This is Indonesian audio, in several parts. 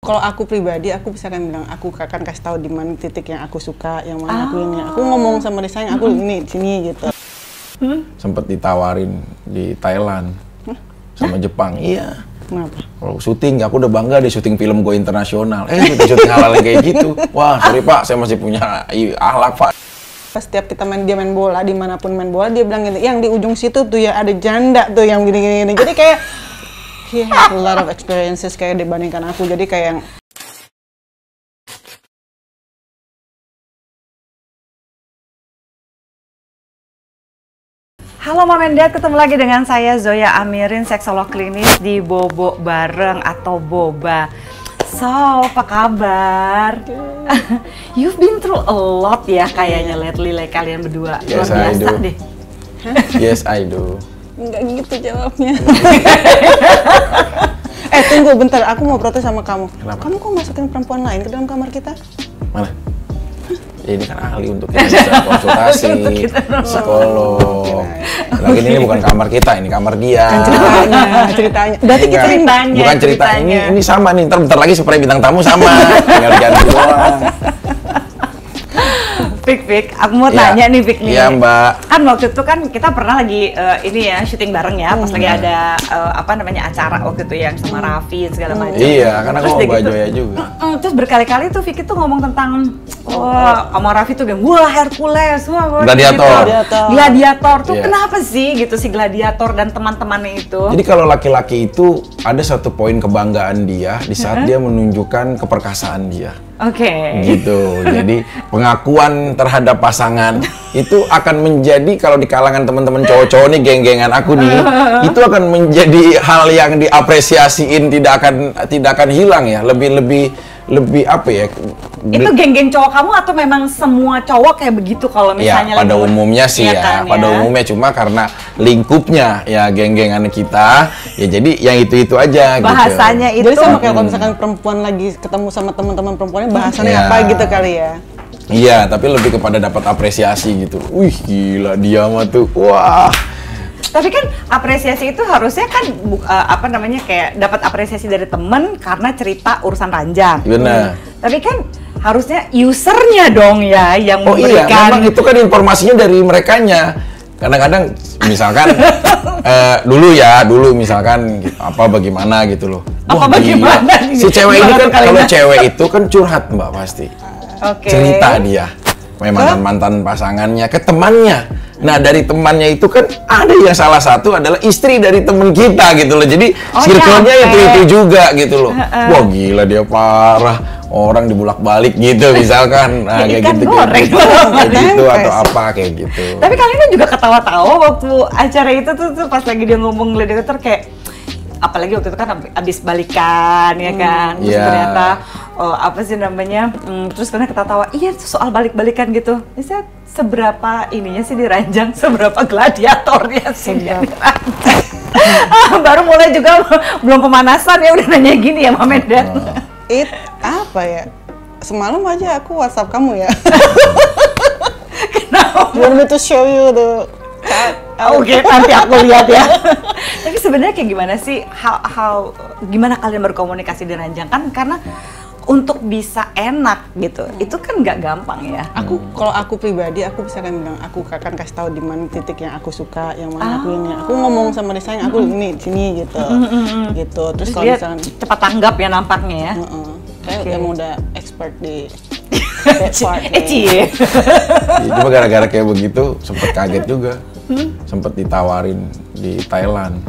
kalau aku pribadi, aku bisa kan bilang, aku akan kasih tahu di mana titik yang aku suka, yang mana aku ini. Aku ngomong sama dia, sayang aku ini sini gitu. Sempet ditawarin di Thailand sama Jepang. Iya. Kenapa? Kalau syuting, aku udah bangga di syuting film go internasional. Syuting halal kayak gitu. Wah, sorry Pak, saya masih punya akhlak Pak. Setiap kita dia main bola, dimanapun main bola, dia bilang gini, yang di ujung situ tuh ya ada janda tuh yang gini-gini. Jadi kayak he has a lot of experiences kayak dibandingkan aku. Jadi kayak yang halo Mom and Dad, ketemu lagi dengan saya Zoya Amirin, seksolog klinis di Bobo Bareng atau Boba. So, apa kabar? You've been through a lot ya kayaknya lately, like kalian berdua. Yes, luar biasa deh. Yes, I do. enggak gitu jawabnya. Tunggu bentar, aku mau protes sama kamu. Kenapa? Kamu kok masukin perempuan lain ke dalam kamar kita? Mana? Ya, ini kan ahli untuk kita bisa konsultasi, psikolog. Lagi ini bukan kamar kita, ini kamar dia. Ceritanya. Berarti kita Bukan cerita ini sama nih. Bentar lagi spray bintang tamu sama. Tinggal ganti doang. Pik, aku mau tanya nih Pik nih. Iya Mbak. Kan waktu itu kan kita pernah lagi ini ya syuting bareng ya, pas lagi ada apa namanya acara waktu itu yang sama Raffi segala macam. Iya, karena aku mau Mbak Joya juga. Terus berkali-kali tuh Vicky tuh ngomong tentang sama Raffi tuh bilang, wah Hercules, wah Gladiator. Gladiator tuh Iya. Kenapa sih gitu si Gladiator dan teman-temannya itu? Jadi kalau laki-laki itu ada satu poin kebanggaan dia di saat dia menunjukkan keperkasaan dia. Oke. Gitu. Jadi pengakuan terhadap pasangan itu akan menjadi, kalau di kalangan teman-teman cowok-cowok nih, geng-gengan aku nih, itu akan menjadi hal yang diapresiasiin, tidak akan hilang ya. Lebih apa ya? Itu geng-geng cowok kamu atau memang semua cowok kayak begitu kalau misalnya Ya, pada umumnya sih iya ya, kan, pada umumnya, cuma karena lingkupnya ya geng-gengan kita, ya jadi yang itu aja bahasanya gitu. itu. Jadi sama kayak kalau misalkan perempuan lagi ketemu sama teman-teman perempuannya, bahasannya Iya. apa gitu kali ya? Iya, tapi lebih kepada dapat apresiasi gitu. Wih, gila dia mah tuh. Wah. Tapi kan apresiasi itu harusnya kan apa namanya kayak dapat apresiasi dari temen karena cerita urusan ranjang. Benar. Tapi kan harusnya usernya dong ya yang Oh iya, memberikan. memang itu kan informasinya dari merekanya. Kadang-kadang misalkan dulu misalkan apa bagaimana gitu loh. Apa Wah, bagaimana? gila. Si cewek ini kan, kalau cewek itu kan curhat Mbak pasti. Oke. Cerita dia. Mantan pasangannya ke temannya. Nah, dari temannya itu kan ada yang salah satu adalah istri dari teman kita gitu loh. Jadi circle-nya itu juga gitu loh. Wah, gila dia parah. Orang dibulak-balik gitu misalkan. Nah, kayak Ikan gitu. goreng. Kayak gitu atau apa kayak gitu. Tapi kalian kan juga ketawa-tawa waktu acara itu tuh pas lagi dia ngomong Gladiator kayak, apalagi waktu itu kan abis balikan ya kan, terus Iya. ternyata apa sih namanya, terus karena ketawa, iya itu soal balik-balikan gitu. Bisa seberapa ininya sih diranjang, seberapa gladiatornya sih dia diranjang. Baru mulai juga belum pemanasan ya udah nanya gini ya Mom and Dad. Apa ya? Semalam aja aku WhatsApp kamu ya. Kenapa? You want me to show you the Oke, nanti aku lihat ya. Tapi sebenarnya kayak gimana sih, gimana kalian berkomunikasi di ranjang kan, karena untuk bisa enak gitu, itu kan nggak gampang ya. Kalau aku pribadi, aku bisa kan bilang, aku akan kasih tahu di mana titik yang aku suka, yang mana aku ini. Aku ngomong sama dia, sayang aku ini sini gitu. Gitu. Terus kalau Dia misalkan cepat tanggap ya nampaknya ya. kayak Oke. emang udah expert di that part. Cie. Ya, cuma gara-gara kayak begitu sempet kaget juga. Sempet ditawarin di Thailand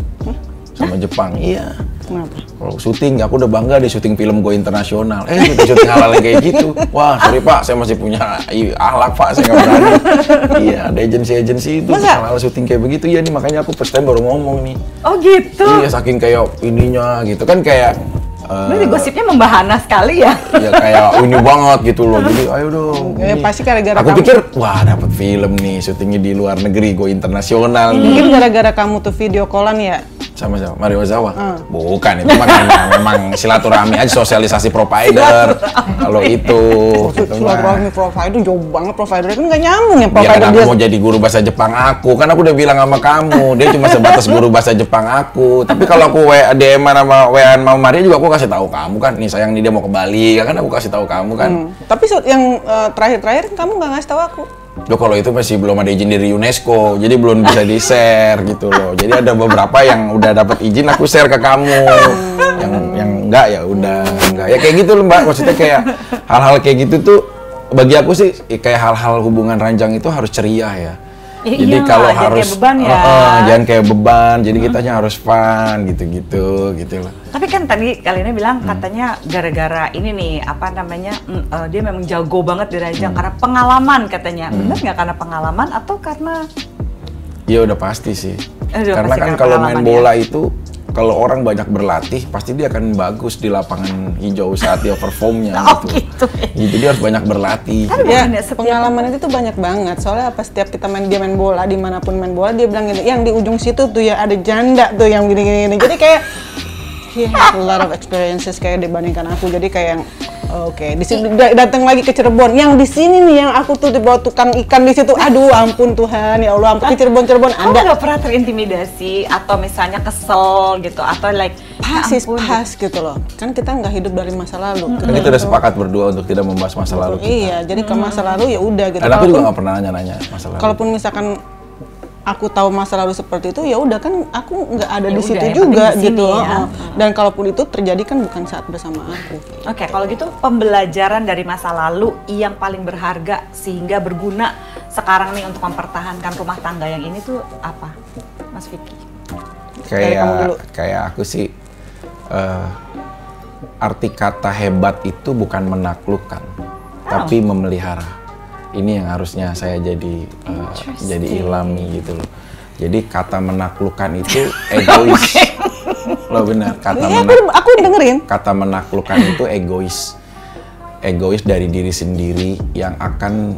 sama Jepang. Iya. Kenapa? Kalau syuting, aku udah bangga di syuting film go internasional. Syuting halal kayak gitu. Wah, sorry Pak, saya masih punya akhlak Pak, saya nggak berani. Iya, ada agensi itu halal syuting kayak begitu. Iya nih, makanya aku first time baru ngomong nih. Oh gitu. Iya, saking kayak ininya gitu kan, kayak Berarti gosipnya membahana sekali ya. ya kayak ini banget gitu loh. Jadi ayo dong. Ya, ini. pasti gara-gara Aku kamu. pikir wah dapat film nih, syutingnya di luar negeri, go internasional nih. Mungkin gara-gara kamu tuh video callan ya, Sama Mario Ozawa? Bukan, itu mah memang silaturahmi aja, sosialisasi provider. Kalau itu silaturahmi provider jauh banget, provider kan nggak nyambung ya dia provider kan dia. mau jadi guru bahasa Jepang aku, kan aku udah bilang sama kamu, dia cuma sebatas guru bahasa Jepang aku. Tapi kalau aku DM sama WA sama Maria juga aku kasih tahu kamu kan, nih sayang nih dia mau ke Bali, kan aku kasih tahu kamu kan. Tapi yang terakhir kamu nggak ngasih tahu aku. Loh kalau itu masih belum ada izin dari UNESCO, jadi belum bisa di-share gitu loh. Jadi ada beberapa yang udah dapat izin aku share ke kamu. Yang enggak ya udah enggak. Ya kayak gitu loh Mbak, maksudnya kayak hal-hal kayak gitu tuh bagi aku sih kayak hal-hal hubungan ranjang itu harus ceria ya. Jadi kalau harus kayak beban ya. Jangan kayak beban, jadi kitanya harus fun gitu loh. Tapi kan tadi Kalina bilang katanya gara-gara ini nih apa namanya dia memang jago banget di ranjang karena pengalaman katanya. Benar nggak karena pengalaman atau karena? Ya udah pasti sih. Karena pasti kan kalau main bola itu kalau orang banyak berlatih pasti dia akan bagus di lapangan hijau saat dia performnya gitu. Jadi harus banyak berlatih. Ya, pengalaman itu tuh banyak banget. Soalnya apa setiap kita main bola dimanapun main bola dia bilang gini, yang di ujung situ tuh ya ada janda tuh yang gini. Jadi kayak he has a lot of experiences kayak dibandingkan aku. Jadi kayak yang oke, di sini datang lagi ke Cirebon. Yang di sini nih yang aku tuh dibawa tukang ikan di situ. Aduh, ampun Tuhan, ya Allah, ampun. Ke Cirebon Kamu nggak pernah terintimidasi atau misalnya kesel gitu atau like pas gitu loh. Kan kita nggak hidup dari masa lalu. Kan kita udah sepakat berdua untuk tidak membahas masa lalu kita. Iya, jadi ke masa lalu ya udah gitu. Dan aku juga nggak pernah nanya-nanya masa lalu. Kalaupun misalkan aku tahu masa lalu seperti itu, ya udah kan aku nggak ada Ya di situ udah, juga di sini gitu. ya. Dan kalaupun itu terjadi kan bukan saat bersama aku. Oke, kalau gitu pembelajaran dari masa lalu yang paling berharga sehingga berguna sekarang nih untuk mempertahankan rumah tangga yang ini tuh apa, Mas Vicky? Kayak aku sih arti kata hebat itu bukan menaklukkan, tapi memelihara. Ini yang harusnya saya jadi ilhami gitu loh. Jadi kata menaklukkan itu egois. Loh benar, aku dengerin. Kata menaklukkan itu egois. Egois dari diri sendiri yang akan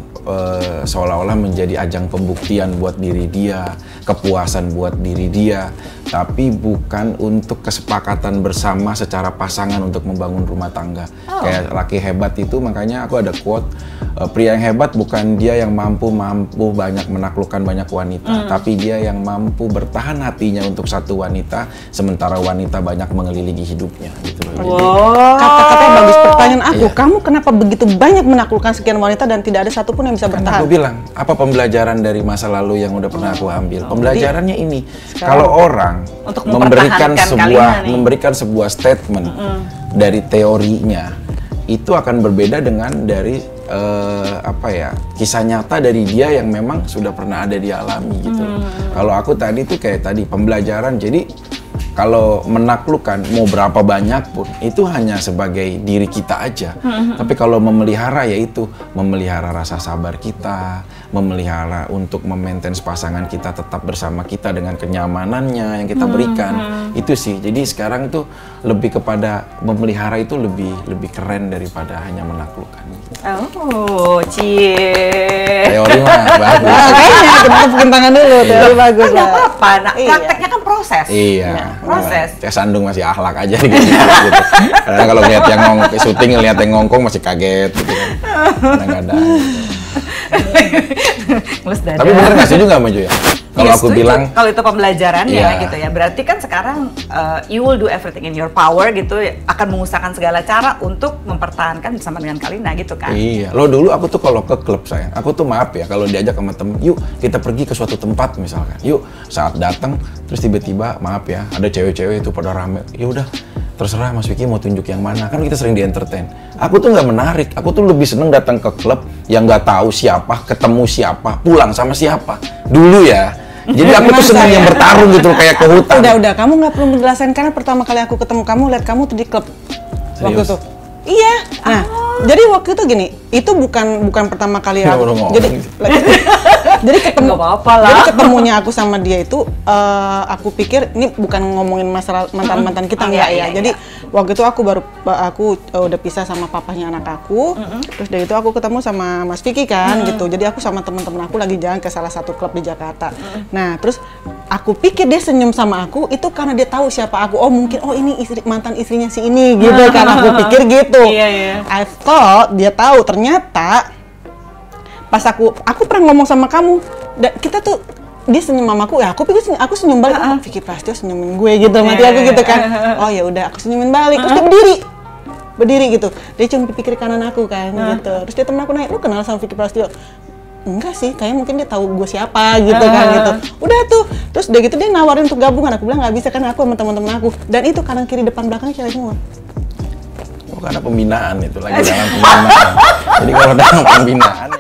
seolah-olah menjadi ajang pembuktian buat diri dia, kepuasan buat diri dia, tapi bukan untuk kesepakatan bersama secara pasangan untuk membangun rumah tangga. Kayak laki hebat itu, makanya aku ada quote, pria yang hebat bukan dia yang mampu banyak menaklukkan banyak wanita, tapi dia yang mampu bertahan hatinya untuk satu wanita, sementara wanita banyak mengelilingi hidupnya gitu loh. Kata-katanya bagus. Pertanyaan aku, Iya. kamu kenapa begitu banyak menaklukkan sekian wanita dan tidak ada satupun yang bisa Kan bertahan? aku bilang, apa pembelajaran dari masa lalu yang udah pernah aku ambil? Pembelajarannya ini, sekarang kalau orang untuk memberikan mempertahankan sebuah statement dari teorinya, itu akan berbeda dengan dari kisah nyata dari dia yang memang sudah pernah ada dialami gitu. Kalau aku tadi tuh kayak tadi pembelajaran, jadi kalau menaklukkan mau berapa banyak pun itu hanya sebagai diri kita aja. Tapi kalau memelihara yaitu memelihara rasa sabar kita, memelihara untuk memaintain pasangan kita tetap bersama kita dengan kenyamanannya yang kita berikan. Itu sih. Jadi sekarang tuh lebih kepada memelihara itu lebih keren daripada hanya menaklukkan. Oh, cie. Teori mah bagus. Kayaknya kita tepukin tangan dulu, teori bagus Nggak lah. apa-apa, nah, prakteknya kan proses. Iya. Proses. Ya Sandung masih akhlak aja gitu. Karena kalau lihat yang syuting ngeliat yang ngongkong masih kaget gitu kan. Kadang-kadang. Tapi bener nggak setuju nggak Maju ya? Kalau aku bilang, kalau itu pembelajarannya iya. gitu ya, berarti kan sekarang you will do everything in your power gitu, akan mengusahakan segala cara untuk mempertahankan bersama dengan Kalina gitu kan? iya. Lo dulu aku tuh kalau ke klub sayang, aku tuh maaf ya kalau diajak sama temen, yuk kita pergi ke suatu tempat misalkan, yuk saat datang terus tiba-tiba maaf ya ada cewek-cewek itu pada rame, ya udah terserah Mas Vicky mau tunjuk yang mana, kan kita sering di entertain. Aku tuh nggak menarik, aku tuh lebih seneng datang ke klub yang nggak tahu siapa, ketemu siapa, pulang sama siapa. Dulu ya. Jadi aku tuh seneng yang bertarung gitu kayak ke hutan. Udah, kamu nggak perlu menjelaskan karena pertama kali aku ketemu kamu, lihat kamu tuh di klub. Waktu Serius? itu. Iya. Nah, jadi waktu itu gini, itu bukan pertama kali Nggak aku. perlu ngomong. Jadi Jadi ketemu, Nggak apa-apa lah. Jadi ketemunya aku sama dia itu, aku pikir ini bukan ngomongin masalah mantan kita enggak ya. Jadi waktu itu aku udah pisah sama papahnya anak aku. Terus dari itu aku ketemu sama Mas Vicky kan gitu. Jadi aku sama temen-temen aku lagi jalan ke salah satu klub di Jakarta. Nah terus aku pikir dia senyum sama aku itu karena dia tahu siapa aku. Oh mungkin ini mantan istrinya si ini gitu kan. Aku pikir gitu. Iya. I thought dia tahu, ternyata pas aku pernah ngomong sama kamu, kita tuh dia senyum sama aku, ya aku pikir aku senyum balik, Vicky Prasetyo senyumin gue gitu, mati aku gitu kan. Oh ya udah aku senyumin balik, terus dia berdiri gitu, dia cuma pikir kanan aku kan gitu. Terus dia temen aku nanya, lu kenal sama Vicky Prasetyo? Enggak sih, kayaknya mungkin dia tahu gue siapa gitu kan gitu. Udah tuh, terus udah gitu dia nawarin untuk gabungan, aku bilang nggak bisa kan aku sama teman-teman aku. Dan itu kanan kiri depan belakang cewek semua. Karena pembinaan itu lagi dalam pembinaan. Jadi kalau dalam pembinaan